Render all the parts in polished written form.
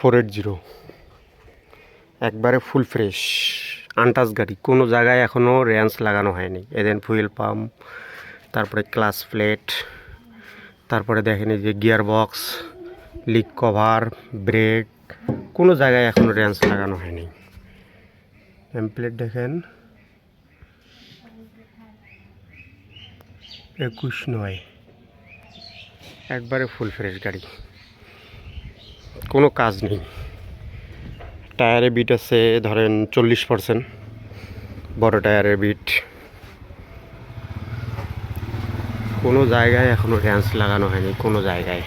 480 একবারে full fresh untouch গাড়ি, কোনো জায়গায় এখনও র্যাঞ্চ লাগানো হয়নি। এদেন ফুয়েল পাম্প, তারপরে ক্লাচ প্লেট, তারপরে দেখেন এই যে gear box, leak cover, brake, কোনো জায়গায় এখনও র্যাঞ্চ লাগানো হয়নি। প্লেট দেখেন 21/9, একবারে ফুল ফ্রেশ গাড়ি, কোনো কাজ নেই। টায়ারে বিট আছে ধরেন 40%, বড় টায়ারের বিট। কোনো জায়গায় এখনও র্যাঞ্চ লাগানো হয়নি, কোনো জায়গায়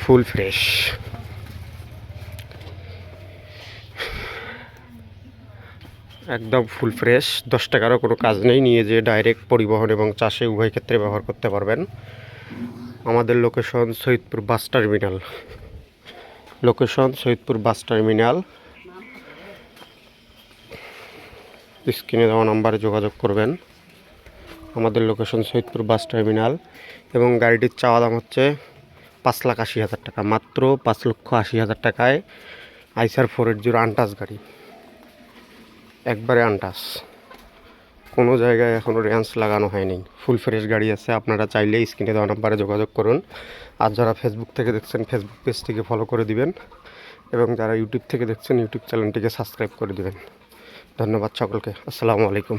ফুল ফ্রেশ। একদম ফুল ফ্রেশ, 10 টাকারও কোনো কাজ নেই। নিয়ে যে ডাইরেক্ট পরিবহন এবং চাষে উভয় ক্ষেত্রে ব্যবহার করতে পারবেন। আমাদের লোকেশন সৈয়দপুর বাস টার্মিনাল, স্ক্রিনে দেওয়া নাম্বারে যোগাযোগ করবেন। আমাদের লোকেশন সৈয়দপুর বাস টার্মিনাল এবং গাড়িটির চাওয়া দাম হচ্ছে 5,80,000 টাকা, মাত্র 5,80,000 টাকায় আইসার 480 আনটাচ গাড়ি, একবারে আনটাচ, কোনো জায়গায় এখনও র্যাঞ্চ লাগানো হয়নি, ফুল ফ্রেশ গাড়ি আছে। আপনারা চাইলে স্ক্রিনে দেওয়া নাম্বারে যোগাযোগ করুন। আর যারা ফেসবুক থেকে দেখছেন ফেসবুক পেজটিকে ফলো করে দিবেন এবং যারা ইউটিউব থেকে দেখছেন ইউটিউব চ্যানেলটিকে সাবস্ক্রাইব করে দিবেন। ধন্যবাদ সকলকে, আসসালামু আলাইকুম।